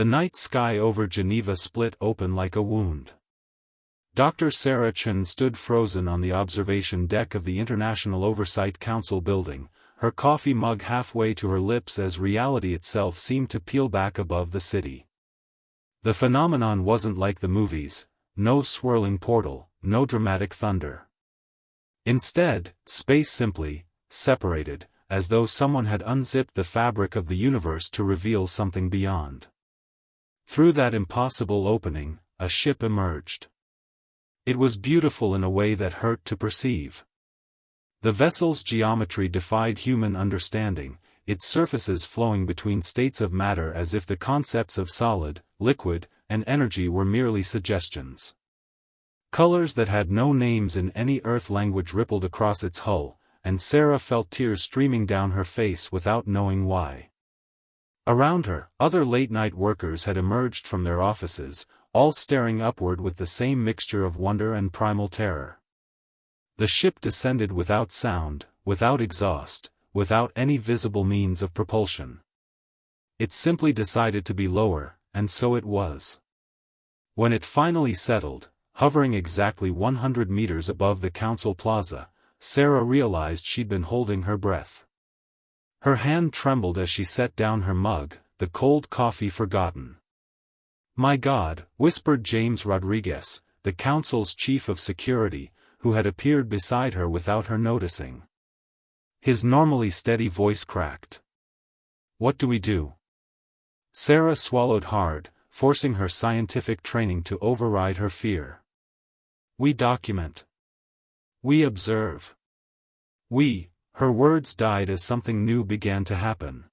The night sky over Geneva split open like a wound. Dr. Sarah Chen stood frozen on the observation deck of the International Oversight Council building, her coffee mug halfway to her lips as reality itself seemed to peel back above the city. The phenomenon wasn't like the movies, no swirling portal, no dramatic thunder. Instead, space simply separated, as though someone had unzipped the fabric of the universe to reveal something beyond. Through that impossible opening, a ship emerged. It was beautiful in a way that hurt to perceive. The vessel's geometry defied human understanding, its surfaces flowing between states of matter as if the concepts of solid, liquid, and energy were merely suggestions. Colors that had no names in any Earth language rippled across its hull, and Sarah felt tears streaming down her face without knowing why. Around her, other late-night workers had emerged from their offices, all staring upward with the same mixture of wonder and primal terror. The ship descended without sound, without exhaust, without any visible means of propulsion. It simply decided to be lower, and so it was. When it finally settled, hovering exactly 100 meters above the council plaza, Sarah realized she'd been holding her breath. Her hand trembled as she set down her mug, the cold coffee forgotten. "My God," whispered James Rodriguez, the council's chief of security, who had appeared beside her without her noticing. His normally steady voice cracked. "What do we do?" Sarah swallowed hard, forcing her scientific training to override her fear. "We document. We observe. Her words died as something new began to happen.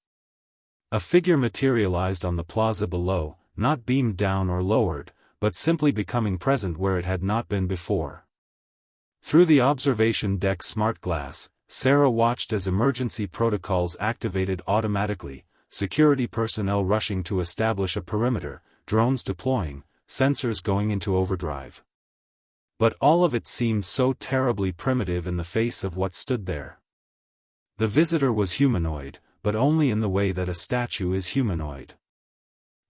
A figure materialized on the plaza below, not beamed down or lowered, but simply becoming present where it had not been before. Through the observation deck smart glass, Sarah watched as emergency protocols activated automatically, security personnel rushing to establish a perimeter, drones deploying, sensors going into overdrive. But all of it seemed so terribly primitive in the face of what stood there. The visitor was humanoid, but only in the way that a statue is humanoid.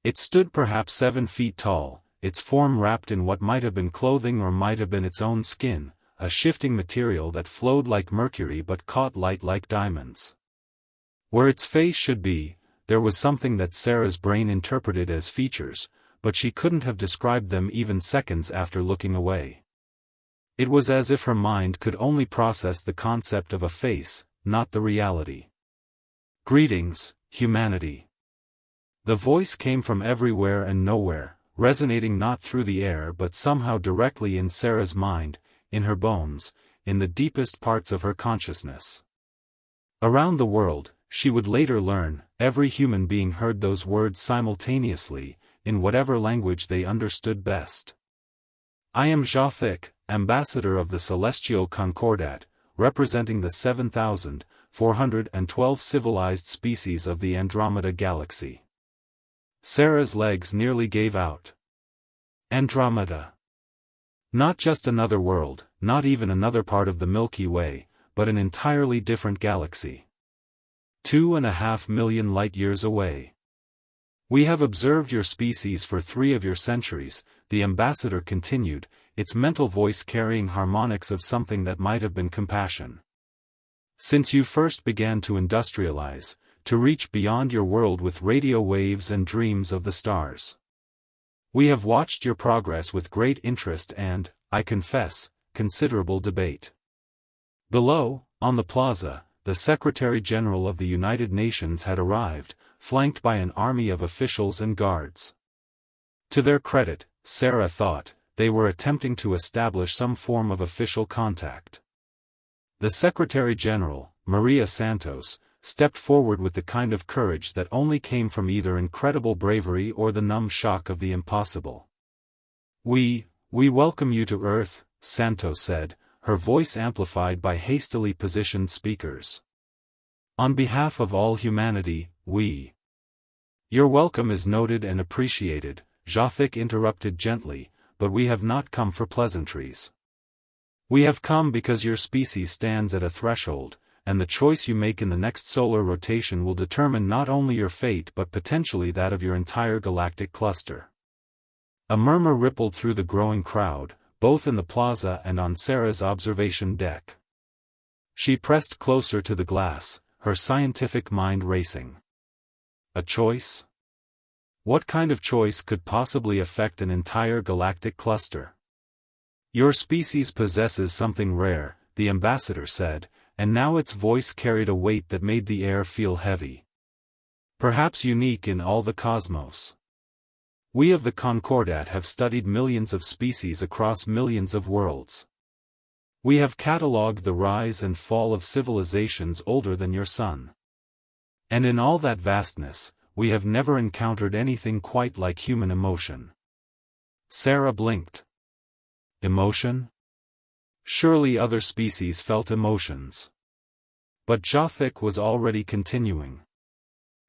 It stood perhaps 7 feet tall, its form wrapped in what might have been clothing or might have been its own skin, a shifting material that flowed like mercury but caught light like diamonds. Where its face should be, there was something that Sarah's brain interpreted as features, but she couldn't have described them even seconds after looking away. It was as if her mind could only process the concept of a face, not the reality. "Greetings, humanity." The voice came from everywhere and nowhere, resonating not through the air but somehow directly in Sarah's mind, in her bones, in the deepest parts of her consciousness. Around the world, she would later learn, every human being heard those words simultaneously, in whatever language they understood best. "I am Jothic, ambassador of the Celestial Concordat, representing the 7,412 civilized species of the Andromeda Galaxy." Sarah's legs nearly gave out. Andromeda. Not just another world, not even another part of the Milky Way, but an entirely different galaxy. 2.5 million light-years away. "We have observed your species for 3 of your centuries," the ambassador continued, its mental voice carrying harmonics of something that might have been compassion. "Since you first began to industrialize, to reach beyond your world with radio waves and dreams of the stars. We have watched your progress with great interest and, I confess, considerable debate." Below, on the plaza, the Secretary General of the United Nations had arrived, flanked by an army of officials and guards. To their credit, Sarah thought, they were attempting to establish some form of official contact. The Secretary General, Maria Santos, stepped forward with the kind of courage that only came from either incredible bravery or the numb shock of the impossible. We welcome you to Earth," Santos said, her voice amplified by hastily positioned speakers. "On behalf of all humanity, Your welcome is noted and appreciated," Jothic interrupted gently, "but we have not come for pleasantries. We have come because your species stands at a threshold, and the choice you make in the next solar rotation will determine not only your fate but potentially that of your entire galactic cluster. A murmur rippled through the growing crowd, both in the plaza and on Sarah's observation deck. She pressed closer to the glass, her scientific mind racing. A choice? What kind of choice could possibly affect an entire galactic cluster? Your species possesses something rare, the ambassador said, and now its voice carried a weight that made the air feel heavy. Perhaps unique in all the cosmos. We of the Concordat have studied millions of species across millions of worlds. We have catalogued the rise and fall of civilizations older than your sun. And in all that vastness, we have never encountered anything quite like human emotion. Sarah blinked. Emotion? Surely other species felt emotions. But Jothic was already continuing.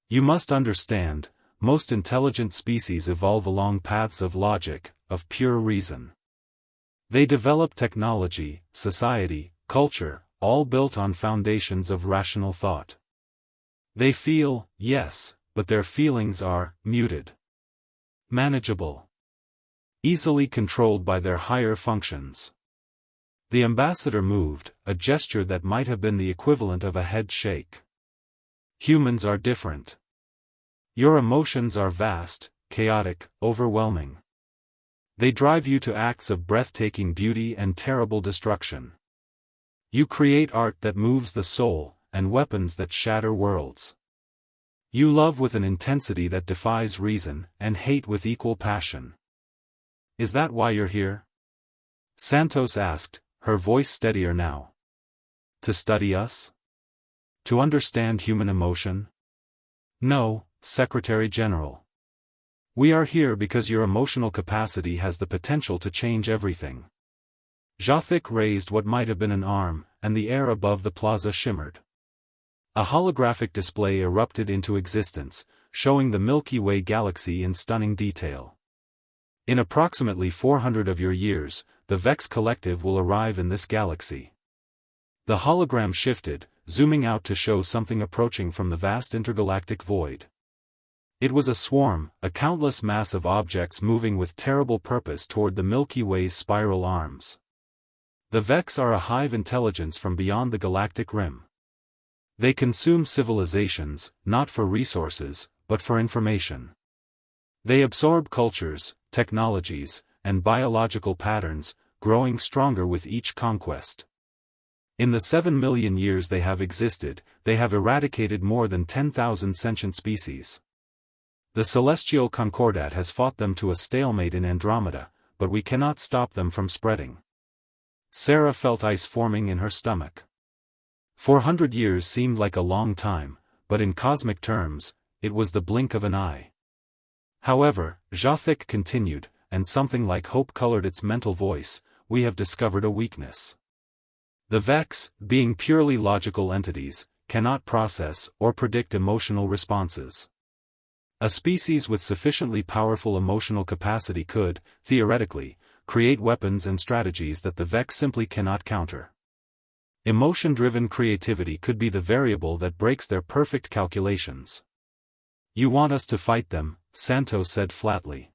You must understand, most intelligent species evolve along paths of logic, of pure reason. They develop technology, society, culture, all built on foundations of rational thought. They feel, yes, but their feelings are muted, manageable, easily controlled by their higher functions. The ambassador moved, a gesture that might have been the equivalent of a head shake. Humans are different. Your emotions are vast, chaotic, overwhelming. They drive you to acts of breathtaking beauty and terrible destruction. You create art that moves the soul, and weapons that shatter worlds. You love with an intensity that defies reason, and hate with equal passion. Is that why you're here? Santos asked, her voice steadier now. To study us? To understand human emotion? No, Secretary General. We are here because your emotional capacity has the potential to change everything. Jothic raised what might have been an arm, and the air above the plaza shimmered. A holographic display erupted into existence, showing the Milky Way galaxy in stunning detail. In approximately 400 of your years, the Vex Collective will arrive in this galaxy. The hologram shifted, zooming out to show something approaching from the vast intergalactic void. It was a swarm, a countless mass of objects moving with terrible purpose toward the Milky Way's spiral arms. The Vex are a hive intelligence from beyond the galactic rim. They consume civilizations, not for resources, but for information. They absorb cultures, technologies, and biological patterns, growing stronger with each conquest. In the 7 million years they have existed, they have eradicated more than 10,000 sentient species. The celestial Concordat has fought them to a stalemate in Andromeda, but we cannot stop them from spreading. Sarah felt ice forming in her stomach. 400 years seemed like a long time, but in cosmic terms, it was the blink of an eye. However, Jothic continued, and something like hope colored its mental voice, we have discovered a weakness. The Vex, being purely logical entities, cannot process or predict emotional responses. A species with sufficiently powerful emotional capacity could, theoretically, create weapons and strategies that the Vex simply cannot counter. Emotion-driven creativity could be the variable that breaks their perfect calculations. You want us to fight them, Santos said flatly.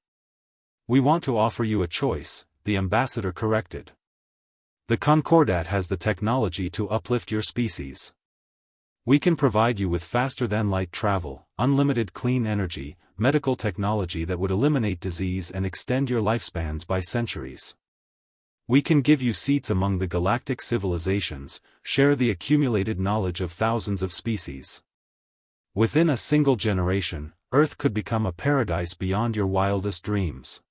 We want to offer you a choice, the ambassador corrected. The Concordat has the technology to uplift your species. We can provide you with faster-than-light travel, unlimited clean energy, medical technology that would eliminate disease and extend your lifespans by centuries. We can give you seats among the galactic civilizations, share the accumulated knowledge of thousands of species. Within a single generation, Earth could become a paradise beyond your wildest dreams.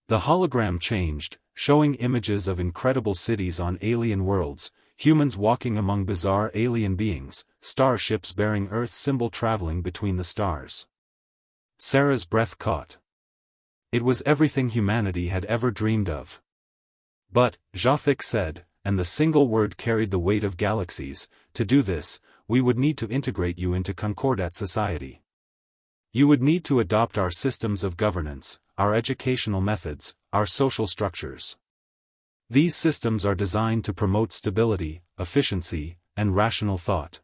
The hologram changed, showing images of incredible cities on alien worlds, humans walking among bizarre alien beings, starships bearing Earth's symbol traveling between the stars. Sarah's breath caught. It was everything humanity had ever dreamed of. But, Jothic said, and the single word carried the weight of galaxies, to do this, we would need to integrate you into Concordat society. You would need to adopt our systems of governance, our educational methods, our social structures. These systems are designed to promote stability, efficiency, and rational thought.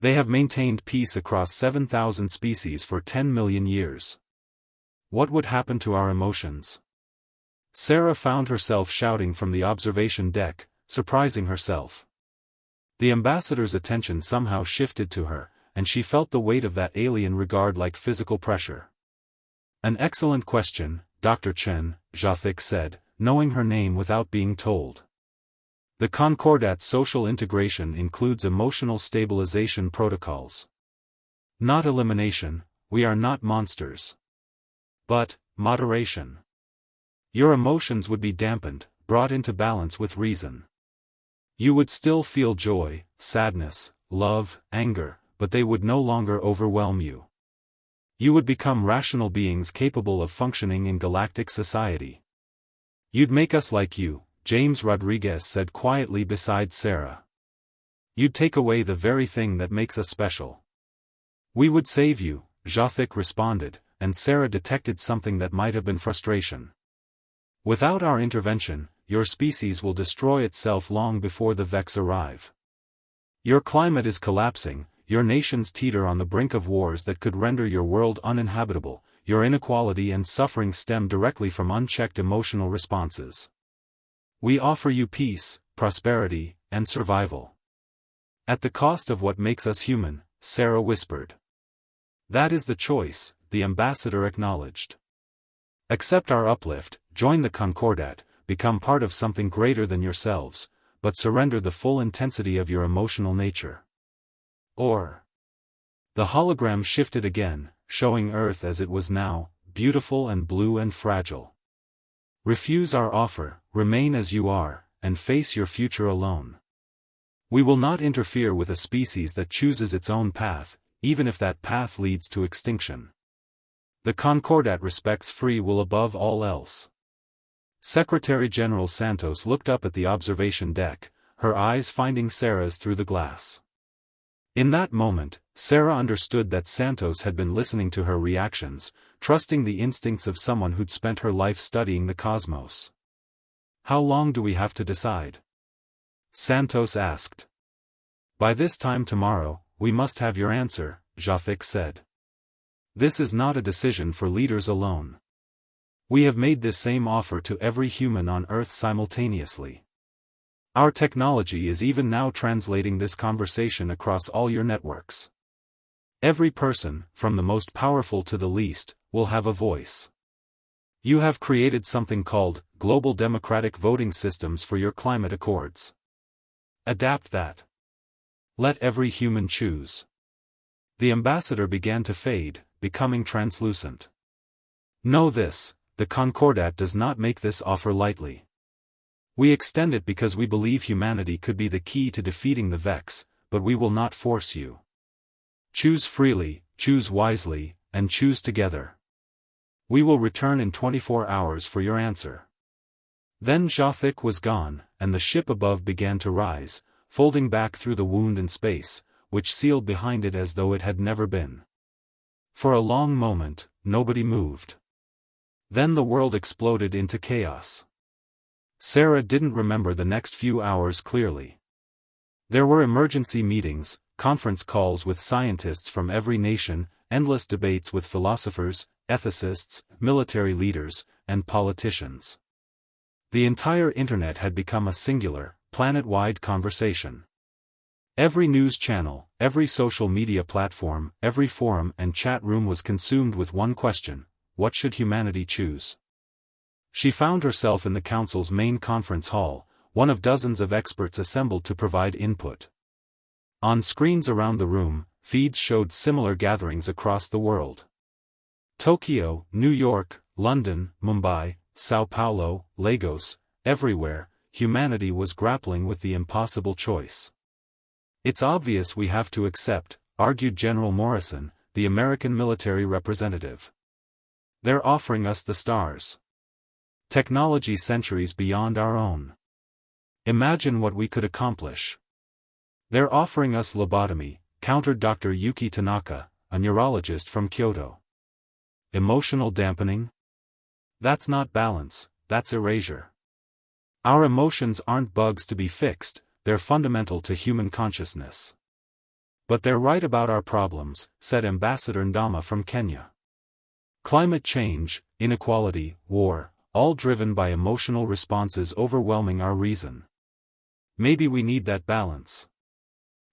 They have maintained peace across 7,000 species for 10 million years. What would happen to our emotions? Sarah found herself shouting from the observation deck, surprising herself. The ambassador's attention somehow shifted to her, and she felt the weight of that alien regard like physical pressure. An excellent question, Dr. Chen, Jathic said, knowing her name without being told. The Concordat's social integration includes emotional stabilization protocols. Not elimination, we are not monsters. But, moderation. Your emotions would be dampened, brought into balance with reason. You would still feel joy, sadness, love, anger, but they would no longer overwhelm you. You would become rational beings capable of functioning in galactic society. You'd make us like you, James Rodriguez said quietly beside Sarah. You'd take away the very thing that makes us special. We would save you, Jathic responded, and Sarah detected something that might have been frustration. Without our intervention, your species will destroy itself long before the Vex arrive. Your climate is collapsing, your nations teeter on the brink of wars that could render your world uninhabitable, your inequality and suffering stem directly from unchecked emotional responses. We offer you peace, prosperity, and survival. At the cost of what makes us human, Sarah whispered. That is the choice, the ambassador acknowledged. Accept our uplift, join the Concordat, become part of something greater than yourselves, but surrender the full intensity of your emotional nature. Or. The hologram shifted again, showing Earth as it was now, beautiful and blue and fragile. Refuse our offer, remain as you are, and face your future alone. We will not interfere with a species that chooses its own path, even if that path leads to extinction. The Concordat respects free will above all else. Secretary General Santos looked up at the observation deck, her eyes finding Sarah's through the glass. In that moment, Sarah understood that Santos had been listening to her reactions, trusting the instincts of someone who'd spent her life studying the cosmos. How long do we have to decide? Santos asked. By this time tomorrow, we must have your answer, Jathic said. This is not a decision for leaders alone. We have made this same offer to every human on Earth simultaneously. Our technology is even now translating this conversation across all your networks. Every person, from the most powerful to the least, will have a voice. You have created something called global democratic voting systems for your climate accords. Adapt that. Let every human choose. The ambassador began to fade, becoming translucent. Know this, the Concordat does not make this offer lightly. We extend it because we believe humanity could be the key to defeating the Vex, but we will not force you. Choose freely, choose wisely, and choose together. We will return in 24 hours for your answer. Then Jathic was gone, and the ship above began to rise, folding back through the wound in space, which sealed behind it as though it had never been. For a long moment, nobody moved. Then the world exploded into chaos. Sarah didn't remember the next few hours clearly. There were emergency meetings, conference calls with scientists from every nation, endless debates with philosophers, ethicists, military leaders, and politicians. The entire internet had become a singular, planet-wide conversation. Every news channel, every social media platform, every forum and chat room was consumed with one question: what should humanity choose? She found herself in the Council's main conference hall, one of dozens of experts assembled to provide input. On screens around the room, feeds showed similar gatherings across the world. Tokyo, New York, London, Mumbai, Sao Paulo, Lagos, everywhere, humanity was grappling with the impossible choice. It's obvious we have to accept, argued General Morrison, the American military representative. They're offering us the stars. Technology centuries beyond our own. Imagine what we could accomplish. They're offering us lobotomy, countered Dr. Yuki Tanaka, a neurologist from Kyoto. Emotional dampening? That's not balance, that's erasure. Our emotions aren't bugs to be fixed, they're fundamental to human consciousness. But they're right about our problems, said Ambassador Ndama from Kenya. Climate change, inequality, war, all driven by emotional responses overwhelming our reason. Maybe we need that balance.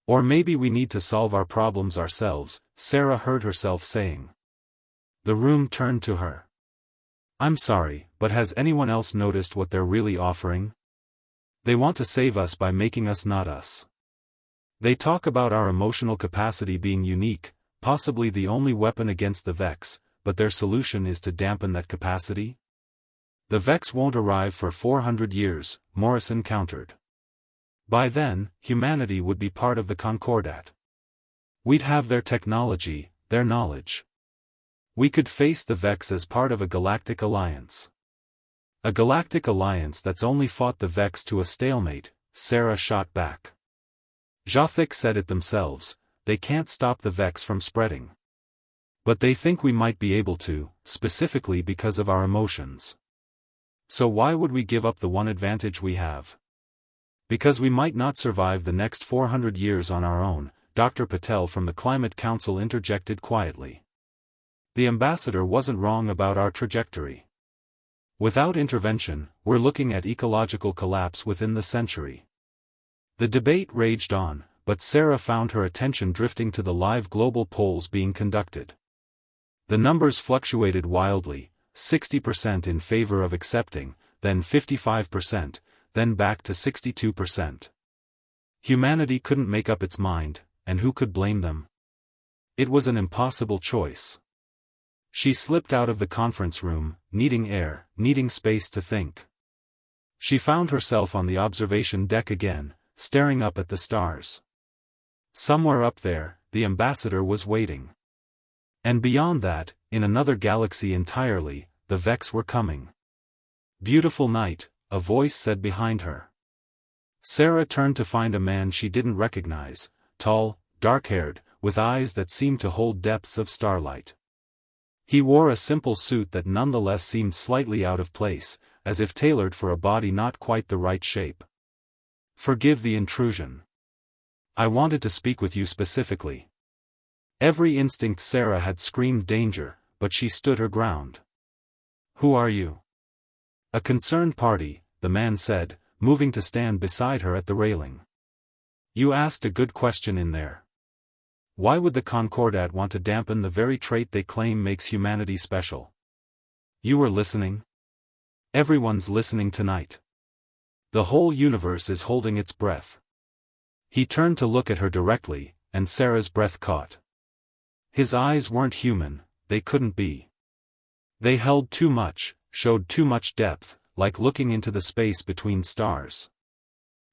Or maybe we need to solve our problems ourselves, Sarah heard herself saying. The room turned to her. I'm sorry, but has anyone else noticed what they're really offering? They want to save us by making us not us. They talk about our emotional capacity being unique, possibly the only weapon against the Vex, but their solution is to dampen that capacity? The Vex won't arrive for 400 years, Morrison countered. By then, humanity would be part of the Concordat. We'd have their technology, their knowledge. We could face the Vex as part of a galactic alliance. A galactic alliance that's only fought the Vex to a stalemate, Sarah shot back. Jothic said it themselves, they can't stop the Vex from spreading. But they think we might be able to, specifically because of our emotions. So why would we give up the one advantage we have? Because we might not survive the next 400 years on our own, Dr. Patel from the Climate Council interjected quietly. The ambassador wasn't wrong about our trajectory. Without intervention, we're looking at ecological collapse within the century. The debate raged on, but Sarah found her attention drifting to the live global polls being conducted. The numbers fluctuated wildly, 60% in favor of accepting, then 55%, then back to 62%. Humanity couldn't make up its mind, and who could blame them? It was an impossible choice. She slipped out of the conference room, needing air, needing space to think. She found herself on the observation deck again, staring up at the stars. Somewhere up there, the ambassador was waiting. And beyond that, in another galaxy entirely, the Vex were coming. Beautiful night, a voice said behind her. Sarah turned to find a man she didn't recognize, tall, dark-haired, with eyes that seemed to hold depths of starlight. He wore a simple suit that nonetheless seemed slightly out of place, as if tailored for a body not quite the right shape. Forgive the intrusion. I wanted to speak with you specifically. Every instinct Sarah had screamed danger, but she stood her ground. Who are you? A concerned party, the man said, moving to stand beside her at the railing. You asked a good question in there. Why would the Concordat want to dampen the very trait they claim makes humanity special? You were listening? Everyone's listening tonight. The whole universe is holding its breath. He turned to look at her directly, and Sarah's breath caught. His eyes weren't human, they couldn't be. They held too much, showed too much depth, like looking into the space between stars.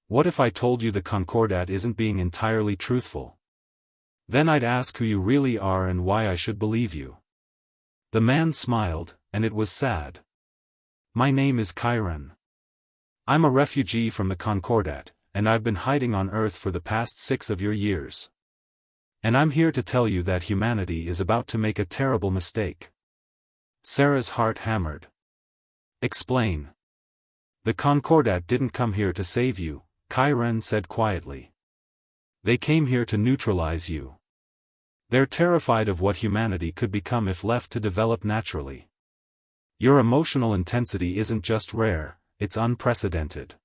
What if I told you the Concordat isn't being entirely truthful? Then I'd ask who you really are and why I should believe you. The man smiled, and it was sad. My name is Chiron. I'm a refugee from the Concordat, and I've been hiding on Earth for the past 6 of your years. And I'm here to tell you that humanity is about to make a terrible mistake. Sarah's heart hammered. Explain. The Concordat didn't come here to save you, Chiron said quietly. They came here to neutralize you. They're terrified of what humanity could become if left to develop naturally. Your emotional intensity isn't just rare, it's unprecedented.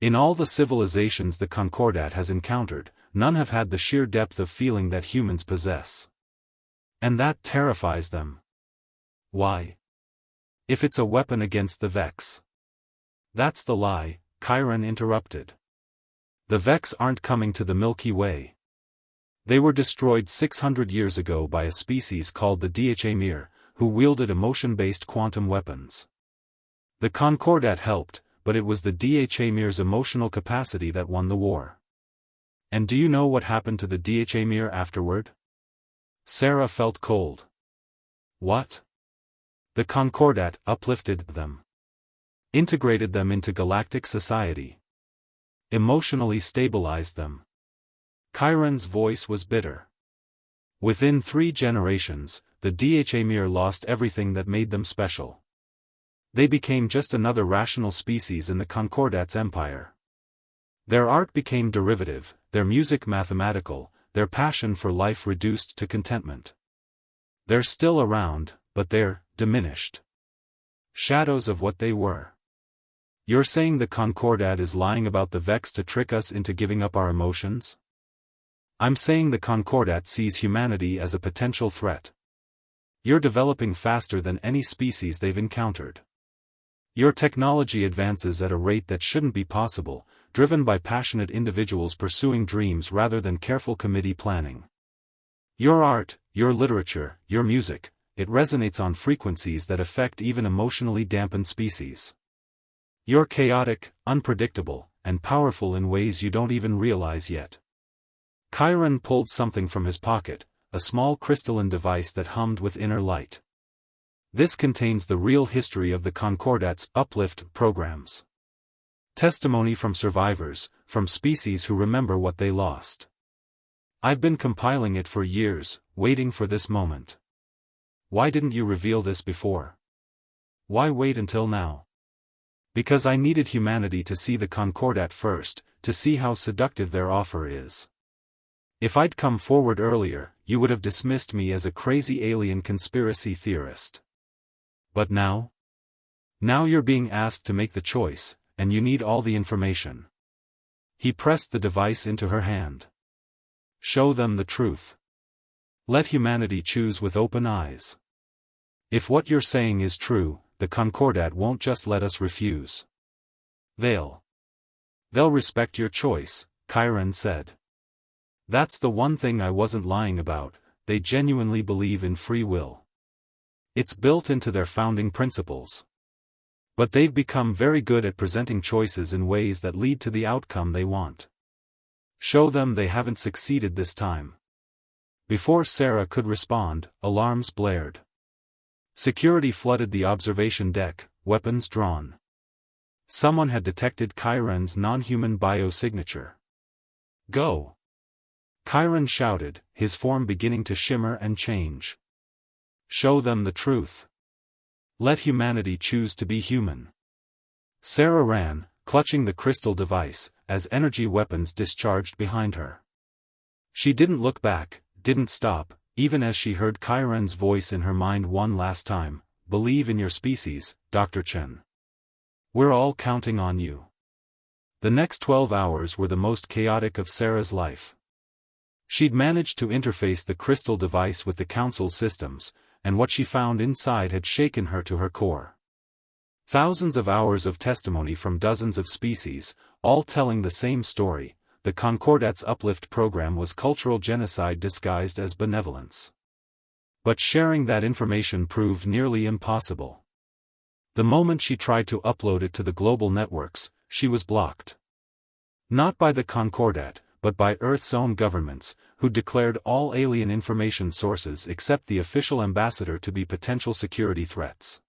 In all the civilizations the Concordat has encountered, none have had the sheer depth of feeling that humans possess. And that terrifies them. Why? If it's a weapon against the Vex. That's the lie, Chiron interrupted. The Vex aren't coming to the Milky Way. They were destroyed 600 years ago by a species called the Dha, who wielded emotion-based quantum weapons. The Concordat helped, but it was the Dha emotional capacity that won the war. And do you know what happened to the Dha afterward? Sarah felt cold. What? The Concordat uplifted them. Integrated them into galactic society. Emotionally stabilized them. Chiron's voice was bitter. Within 3 generations, the Dha lost everything that made them special. They became just another rational species in the Concordat's empire. Their art became derivative, their music mathematical, their passion for life reduced to contentment. They're still around, but they're diminished shadows of what they were. You're saying the Concordat is lying about the Vex to trick us into giving up our emotions? I'm saying the Concordat sees humanity as a potential threat. You're developing faster than any species they've encountered. Your technology advances at a rate that shouldn't be possible, driven by passionate individuals pursuing dreams rather than careful committee planning. Your art, your literature, your music, it resonates on frequencies that affect even emotionally dampened species. You're chaotic, unpredictable, and powerful in ways you don't even realize yet. Chiron pulled something from his pocket, a small crystalline device that hummed with inner light. This contains the real history of the Concordat's uplift programs. Testimony from survivors, from species who remember what they lost. I've been compiling it for years, waiting for this moment. Why didn't you reveal this before? Why wait until now? Because I needed humanity to see the Concordat first, to see how seductive their offer is. If I'd come forward earlier, you would have dismissed me as a crazy alien conspiracy theorist. But now? Now you're being asked to make the choice, and you need all the information. He pressed the device into her hand. Show them the truth. Let humanity choose with open eyes. If what you're saying is true, the Concordat won't just let us refuse. They'll respect your choice, Chiron said. That's the one thing I wasn't lying about, they genuinely believe in free will. It's built into their founding principles. But they've become very good at presenting choices in ways that lead to the outcome they want. Show them they haven't succeeded this time. Before Sarah could respond, alarms blared. Security flooded the observation deck, weapons drawn. Someone had detected Chiron's non-human biosignature. Go! Chiron shouted, his form beginning to shimmer and change. Show them the truth. Let humanity choose to be human. Sarah ran, clutching the crystal device, as energy weapons discharged behind her. She didn't look back, didn't stop, even as she heard Chiron's voice in her mind one last time, believe in your species, Dr. Chen. We're all counting on you. The next 12 hours were the most chaotic of Sarah's life. She'd managed to interface the crystal device with the council systems, and what she found inside had shaken her to her core. Thousands of hours of testimony from dozens of species, all telling the same story. The Concordat's uplift program was cultural genocide disguised as benevolence. But sharing that information proved nearly impossible. The moment she tried to upload it to the global networks, she was blocked. Not by the Concordat, but by Earth's own governments, who declared all alien information sources except the official ambassador to be potential security threats.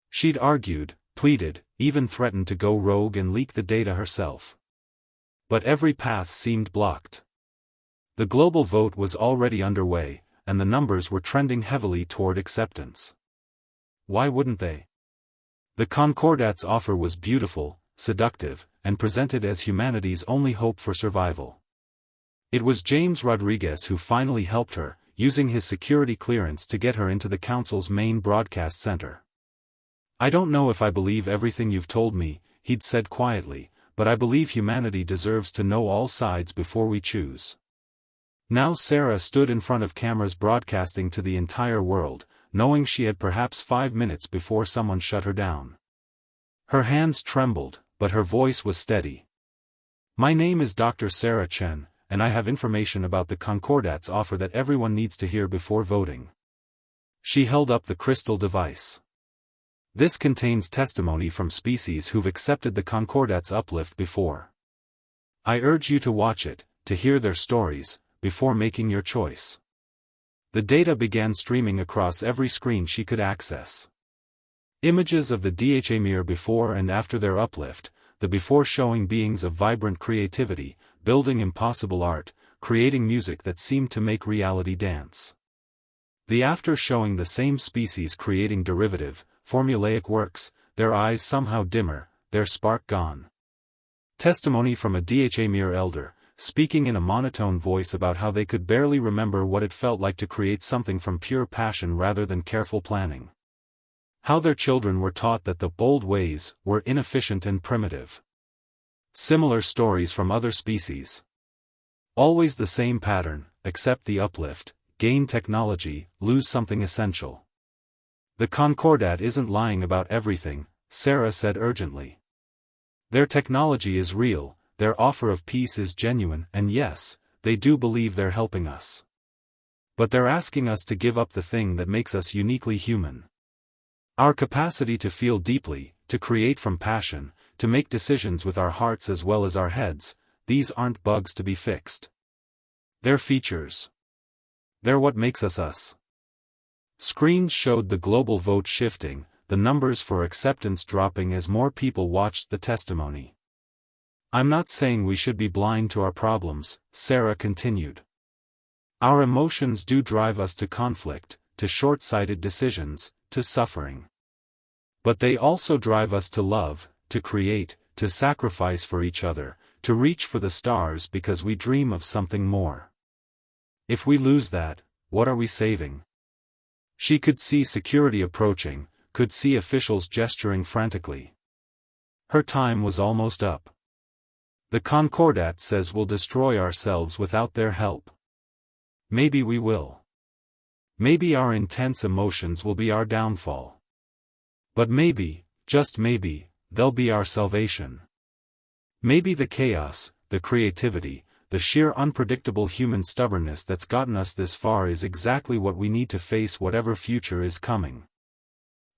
She'd argued, pleaded, even threatened to go rogue and leak the data herself. But every path seemed blocked. The global vote was already underway, and the numbers were trending heavily toward acceptance. Why wouldn't they? The Concordat's offer was beautiful, seductive, and presented as humanity's only hope for survival. It was James Rodriguez who finally helped her, using his security clearance to get her into the council's main broadcast center. I don't know if I believe everything you've told me, he'd said quietly, but I believe humanity deserves to know all sides before we choose. Now Sarah stood in front of cameras broadcasting to the entire world, knowing she had perhaps 5 minutes before someone shut her down. Her hands trembled, but her voice was steady. My name is Dr. Sarah Chen, and I have information about the Concordat's offer that everyone needs to hear before voting. She held up the crystal device. This contains testimony from species who've accepted the Concordat's uplift before. I urge you to watch it, to hear their stories, before making your choice. The data began streaming across every screen she could access. Images of the DHA before and after their uplift, the before showing beings of vibrant creativity, building impossible art, creating music that seemed to make reality dance. The after showing the same species creating derivative, formulaic works, their eyes somehow dimmer, their spark gone. Testimony from a Dhmir elder, speaking in a monotone voice about how they could barely remember what it felt like to create something from pure passion rather than careful planning. How their children were taught that the bold ways were inefficient and primitive. Similar stories from other species. Always the same pattern: accept the uplift, gain technology, lose something essential. The Concordat isn't lying about everything, Sarah said urgently. Their technology is real, their offer of peace is genuine, and yes, they do believe they're helping us. But they're asking us to give up the thing that makes us uniquely human. Our capacity to feel deeply, to create from passion, to make decisions with our hearts as well as our heads. These aren't bugs to be fixed. They're features. They're what makes us us. Screens showed the global vote shifting, the numbers for acceptance dropping as more people watched the testimony. I'm not saying we should be blind to our problems, Sarah continued. Our emotions do drive us to conflict, to short-sighted decisions, to suffering. But they also drive us to love, to create, to sacrifice for each other, to reach for the stars because we dream of something more. If we lose that, what are we saving? She could see security approaching, could see officials gesturing frantically. Her time was almost up. The Concordat says we'll destroy ourselves without their help. Maybe we will. Maybe our intense emotions will be our downfall. But maybe, just maybe, they'll be our salvation. Maybe the chaos, the creativity, the sheer unpredictable human stubbornness that's gotten us this far is exactly what we need to face whatever future is coming.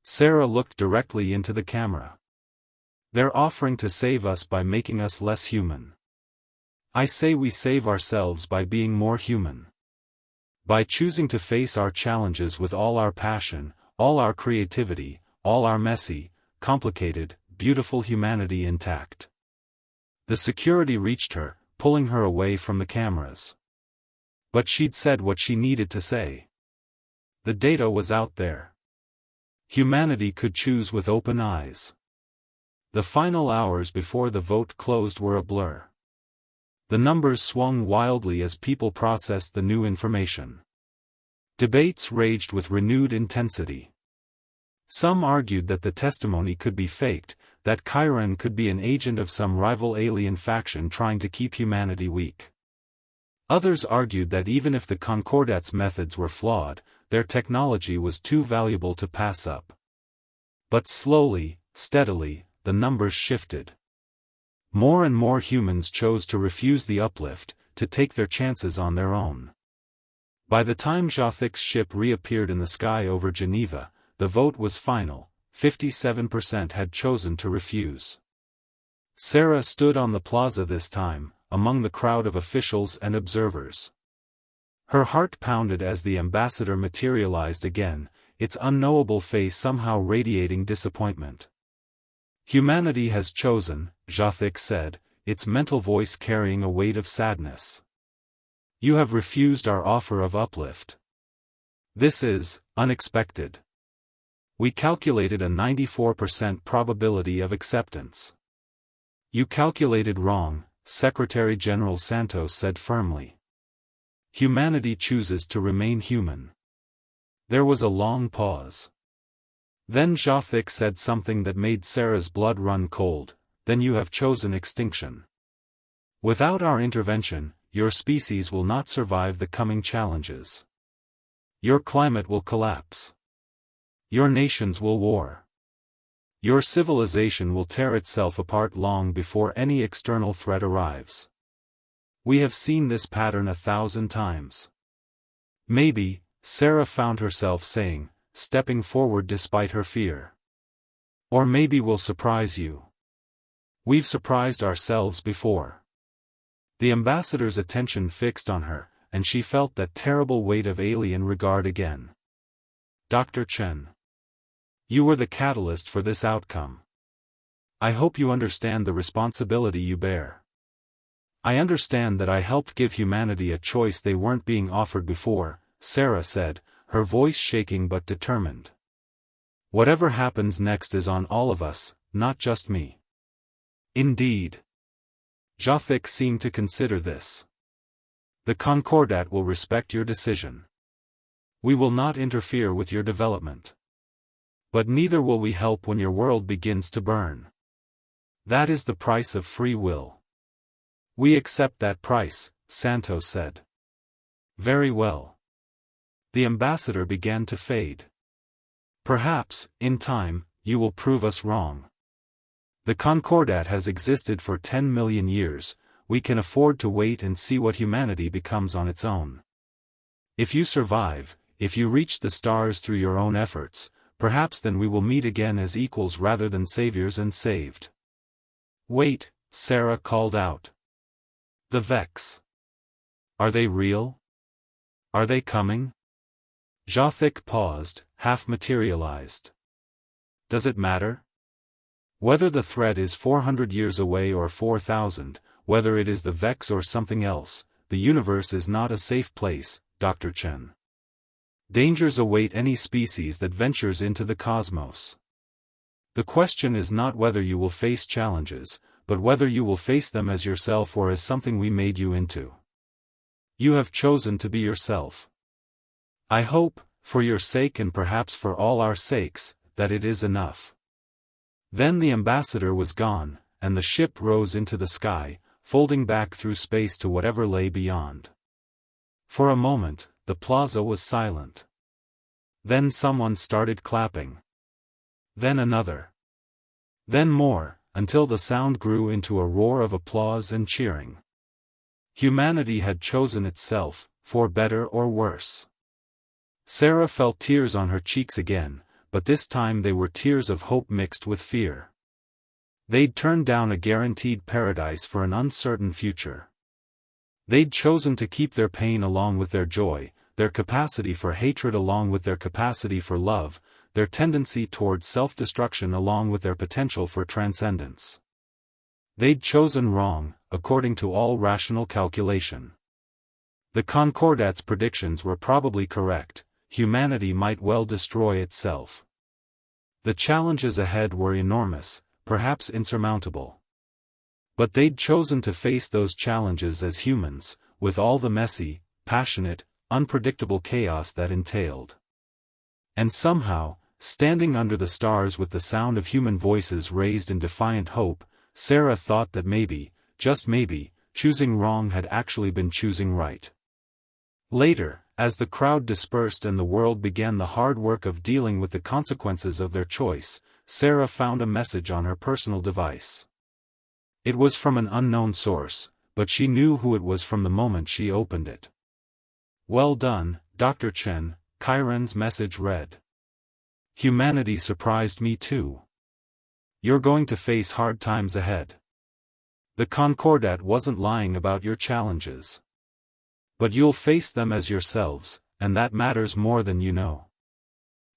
Sarah looked directly into the camera. They're offering to save us by making us less human. I say we save ourselves by being more human. By choosing to face our challenges with all our passion, all our creativity, all our messy, complicated, beautiful humanity intact. The security reached her, pulling her away from the cameras. But she'd said what she needed to say. The data was out there. Humanity could choose with open eyes. The final hours before the vote closed were a blur. The numbers swung wildly as people processed the new information. Debates raged with renewed intensity. Some argued that the testimony could be faked, that Chiron could be an agent of some rival alien faction trying to keep humanity weak. Others argued that even if the Concordat's methods were flawed, their technology was too valuable to pass up. But slowly, steadily, the numbers shifted. More and more humans chose to refuse the uplift, to take their chances on their own. By the time Jothic's ship reappeared in the sky over Geneva, the vote was final. 57% had chosen to refuse. Sarah stood on the plaza this time, among the crowd of officials and observers. Her heart pounded as the ambassador materialized again, its unknowable face somehow radiating disappointment. Humanity has chosen, Jothic said, its mental voice carrying a weight of sadness. You have refused our offer of uplift. This is unexpected. We calculated a 94% probability of acceptance. You calculated wrong, Secretary General Santos said firmly. Humanity chooses to remain human. There was a long pause. Then Jothic said something that made Sarah's blood run cold. Then you have chosen extinction. Without our intervention, your species will not survive the coming challenges. Your climate will collapse. Your nations will war. Your civilization will tear itself apart long before any external threat arrives. We have seen this pattern 1,000 times. Maybe, Sarah found herself saying, stepping forward despite her fear. Or maybe we'll surprise you. We've surprised ourselves before. The ambassador's attention fixed on her, and she felt that terrible weight of alien regard again. Dr. Chen. You were the catalyst for this outcome. I hope you understand the responsibility you bear. I understand that I helped give humanity a choice they weren't being offered before, Sarah said, her voice shaking but determined. Whatever happens next is on all of us, not just me. Indeed. Jothic seemed to consider this. The Concordat will respect your decision. We will not interfere with your development. But neither will we help when your world begins to burn. That is the price of free will. We accept that price, Santos said. Very well. The ambassador began to fade. Perhaps, in time, you will prove us wrong. The Concordat has existed for 10 million years, we can afford to wait and see what humanity becomes on its own. If you survive, if you reach the stars through your own efforts, perhaps then we will meet again as equals rather than saviors and saved. Wait, Sarah called out. The Vex. Are they real? Are they coming? Jothic paused, half materialized. Does it matter? Whether the threat is 400 years away or 4,000, whether it is the Vex or something else, the universe is not a safe place, Dr. Chen. Dangers await any species that ventures into the cosmos. The question is not whether you will face challenges, but whether you will face them as yourself or as something we made you into. You have chosen to be yourself. I hope, for your sake and perhaps for all our sakes, that it is enough. Then the ambassador was gone, and the ship rose into the sky, folding back through space to whatever lay beyond. For a moment, the plaza was silent. Then someone started clapping. Then another. Then more, until the sound grew into a roar of applause and cheering. Humanity had chosen itself, for better or worse. Sarah felt tears on her cheeks again, but this time they were tears of hope mixed with fear. They'd turned down a guaranteed paradise for an uncertain future. They'd chosen to keep their pain along with their joy, their capacity for hatred along with their capacity for love, their tendency towards self-destruction along with their potential for transcendence. They'd chosen wrong, according to all rational calculation. The Concordat's predictions were probably correct, humanity might well destroy itself. The challenges ahead were enormous, perhaps insurmountable. But they'd chosen to face those challenges as humans, with all the messy, passionate, unpredictable chaos that entailed. And somehow, standing under the stars with the sound of human voices raised in defiant hope, Sarah thought that maybe, just maybe, choosing wrong had actually been choosing right. Later, as the crowd dispersed and the world began the hard work of dealing with the consequences of their choice, Sarah found a message on her personal device. It was from an unknown source, but she knew who it was from the moment she opened it. Well done, Dr. Chen, Chiron's message read. Humanity surprised me too. You're going to face hard times ahead. The Concordat wasn't lying about your challenges. But you'll face them as yourselves, and that matters more than you know.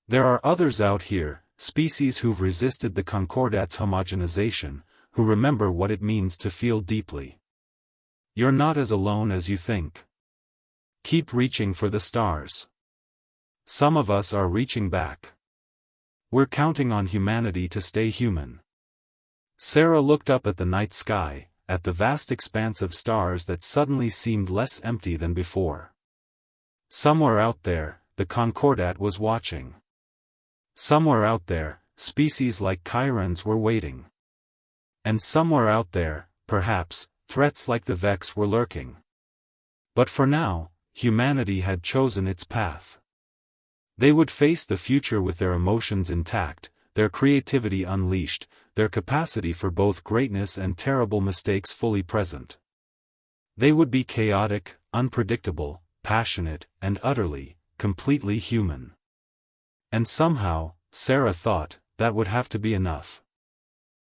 There are others out here, species who've resisted the Concordat's homogenization, who remember what it means to feel deeply. You're not as alone as you think. Keep reaching for the stars. Some of us are reaching back. We're counting on humanity to stay human. Sarah looked up at the night sky, at the vast expanse of stars that suddenly seemed less empty than before. Somewhere out there, the Concordat was watching. Somewhere out there, species like Chiron's were waiting. And somewhere out there, perhaps, threats like the Vex were lurking. But for now, humanity had chosen its path. They would face the future with their emotions intact, their creativity unleashed, their capacity for both greatness and terrible mistakes fully present. They would be chaotic, unpredictable, passionate, and utterly, completely human. And somehow, Sarah thought, that would have to be enough.